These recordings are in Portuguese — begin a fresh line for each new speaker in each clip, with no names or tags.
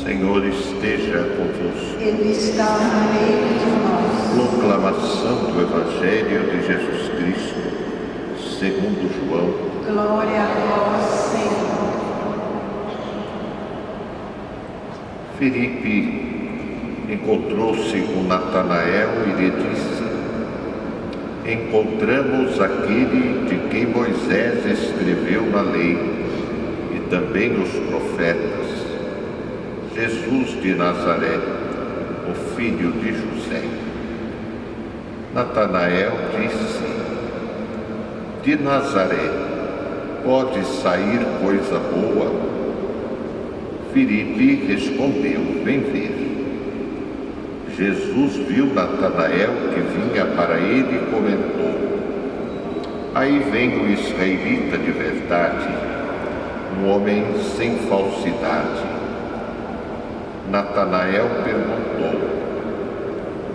Senhor esteja convosco.
Ele está no meio de nós.
Proclamação do Evangelho de Jesus Cristo, segundo João.
Glória a vós, Senhor.
Filipe encontrou-se com Natanael e lhe disse: encontramos aquele de quem Moisés escreveu na lei e também os profetas, Jesus de Nazaré, o filho de José. Natanael disse: de Nazaré pode sair coisa boa? Filipe respondeu: vem ver. Jesus viu Natanael que vinha para ele e comentou: aí vem o israelita de verdade, um homem sem falsidade. Natanael perguntou: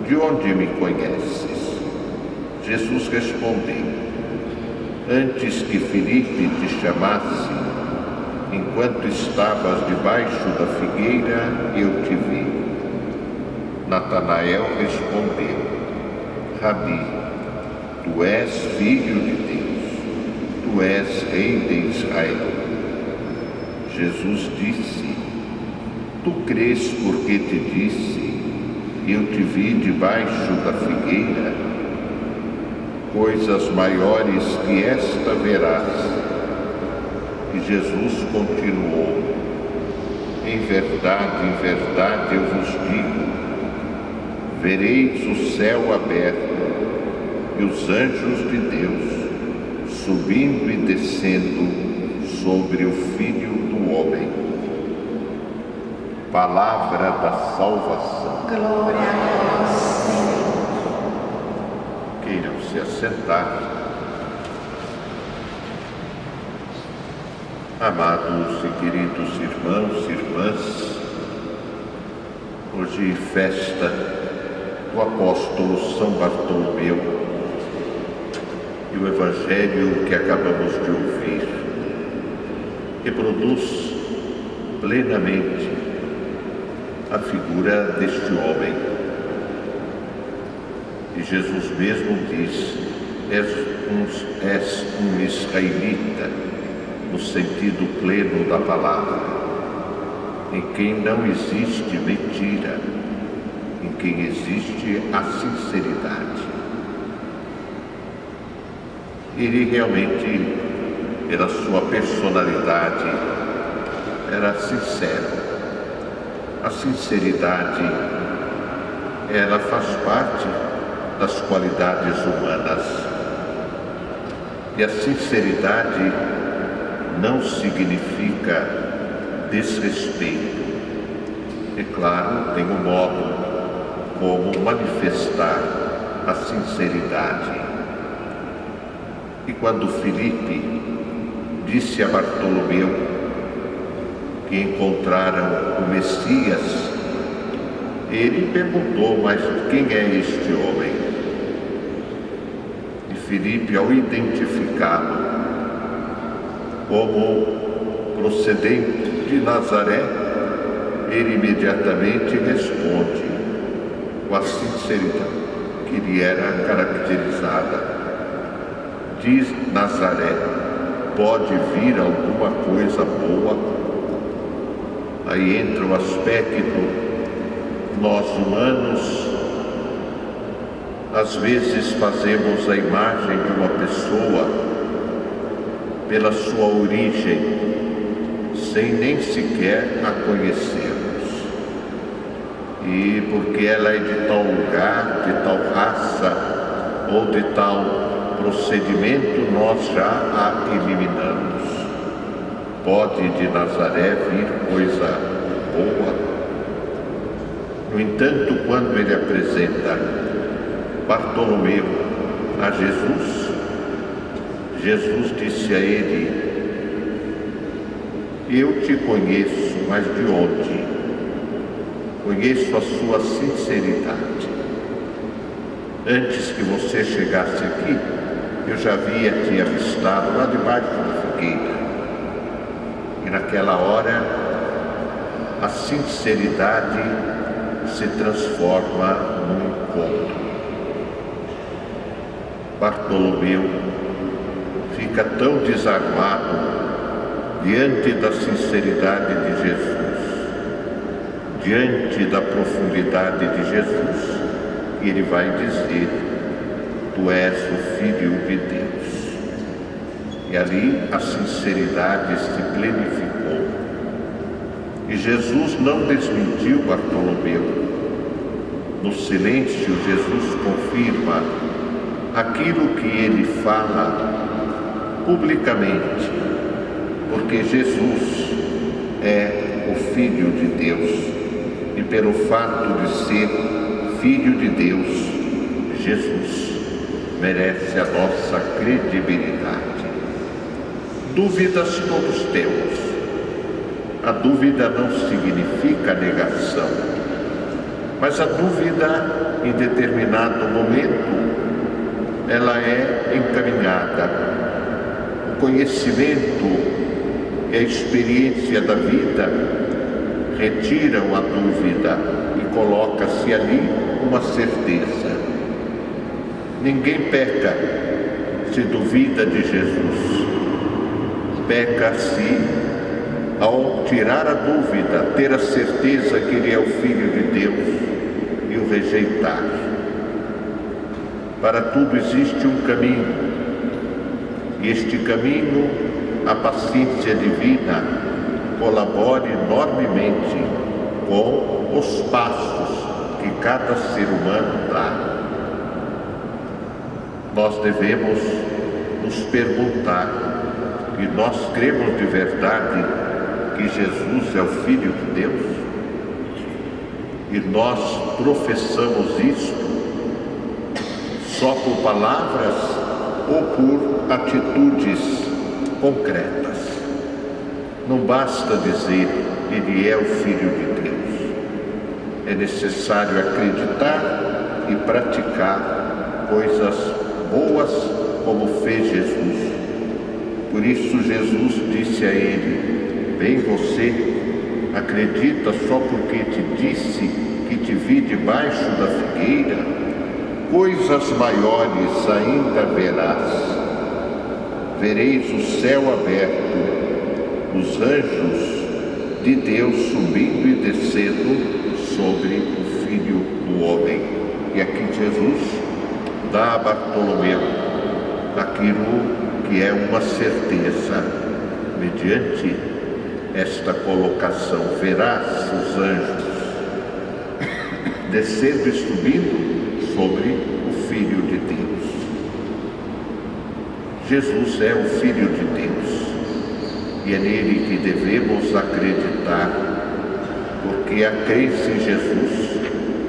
de onde me conheces? Jesus respondeu: antes que Filipe te chamasse, enquanto estavas debaixo da figueira, eu te vi. Natanael respondeu: Rabi, tu és filho de Deus, tu és rei de Israel. Jesus disse: tu crês porque te disse, eu te vi debaixo da figueira? Coisas maiores que esta verás. E Jesus continuou: em verdade eu vos digo, vereis o céu aberto e os anjos de Deus subindo e descendo sobre o Filho do Homem. Palavra da salvação.
Glória a vós, Senhor.
Queiram se assentar. Amados e queridos irmãos e irmãs, hoje festa do apóstolo São Bartolomeu, e o Evangelho que acabamos de ouvir reproduz plenamente a figura deste homem. E Jesus mesmo diz: és um israelita, no sentido pleno da palavra, em quem não existe mentira, em quem existe a sinceridade. Ele realmente, pela sua personalidade, era sincero. A sinceridade, ela faz parte das qualidades humanas. E a sinceridade não significa desrespeito. É claro, tem um modo como manifestar a sinceridade. E quando Filipe disse a Bartolomeu que encontraram o Messias, ele perguntou: mas quem é este homem? E Filipe, ao identificá-lo como procedente de Nazaré, ele imediatamente responde com a sinceridade que lhe era caracterizada: de Nazaré pode vir alguma coisa boa? Aí entra o aspecto: nós humanos às vezes fazemos a imagem de uma pessoa pela sua origem, sem nem sequer a conhecermos. E porque ela é de tal lugar, de tal raça ou de tal procedimento, nós já a eliminamos. Pode de Nazaré vir coisa boa? No entanto, quando ele apresenta Bartolomeu a Jesus, Jesus disse a ele: eu te conheço, mas de onde? Conheço a sua sinceridade. Antes que você chegasse aqui, eu já havia te avistado lá debaixo da figueira. E naquela hora, a sinceridade se transforma num encontro. Bartolomeu fica tão desarmado diante da sinceridade de Jesus, diante da profundidade de Jesus, que ele vai dizer: tu és o Filho de Deus. E ali a sinceridade se plenificou. E Jesus não desmentiu Bartolomeu. No silêncio, Jesus confirma aquilo que ele fala publicamente, porque Jesus é o Filho de Deus. E pelo fato de ser Filho de Deus, Jesus merece a nossa credibilidade. Dúvidas todos temos. A dúvida não significa negação, mas a dúvida, em determinado momento, ela é encaminhada. O conhecimento e a experiência da vida retiram a dúvida e coloca-se ali uma certeza. Ninguém peca se duvida de Jesus. Peca-se ao tirar a dúvida, ter a certeza que ele é o Filho de Deus e o rejeitar. Para tudo existe um caminho, e este caminho, a paciência divina, colabora enormemente com os passos que cada ser humano dá. Nós devemos nos perguntar: e nós cremos de verdade que Jesus é o Filho de Deus? E nós professamos isto só por palavras ou por atitudes concretas? Não basta dizer ele é o Filho de Deus. É necessário acreditar e praticar coisas boas como fez Jesus. Por isso Jesus disse a ele: bem, você acredita só porque te disse que te vi debaixo da figueira? Coisas maiores ainda verás. Vereis o céu aberto, os anjos de Deus subindo e descendo sobre o Filho do Homem. E aqui Jesus dá a Bartolomeu aquilo que é uma certeza, mediante esta colocação: verás os anjos descendo e subindo sobre o Filho de Deus. Jesus é o Filho de Deus e é nele que devemos acreditar, porque a crença em Jesus,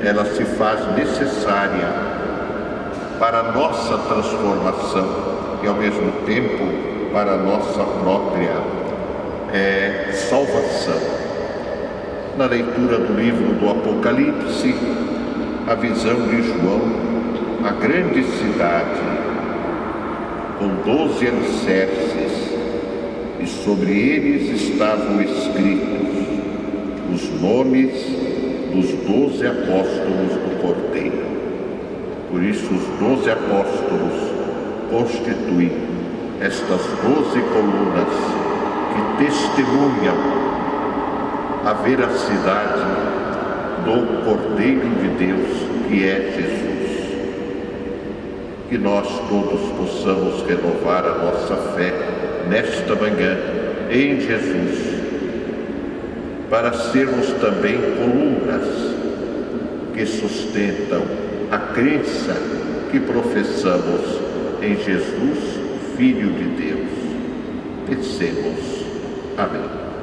ela se faz necessária para a nossa transformação e ao mesmo tempo para a nossa própria salvação. Na leitura do livro do Apocalipse, a visão de João, a grande cidade, com 12 alicerces, e sobre eles estavam escritos os nomes dos 12 apóstolos do Cordeiro. Por isso os 12 apóstolos constituem estas 12 colunas que testemunham a veracidade do Cordeiro de Deus, que é Jesus. que nós todos possamos renovar a nossa fé nesta manhã em Jesus, para sermos também colunas que sustentam a crença que professamos em Jesus, Filho de Deus. Pensemos. Amém.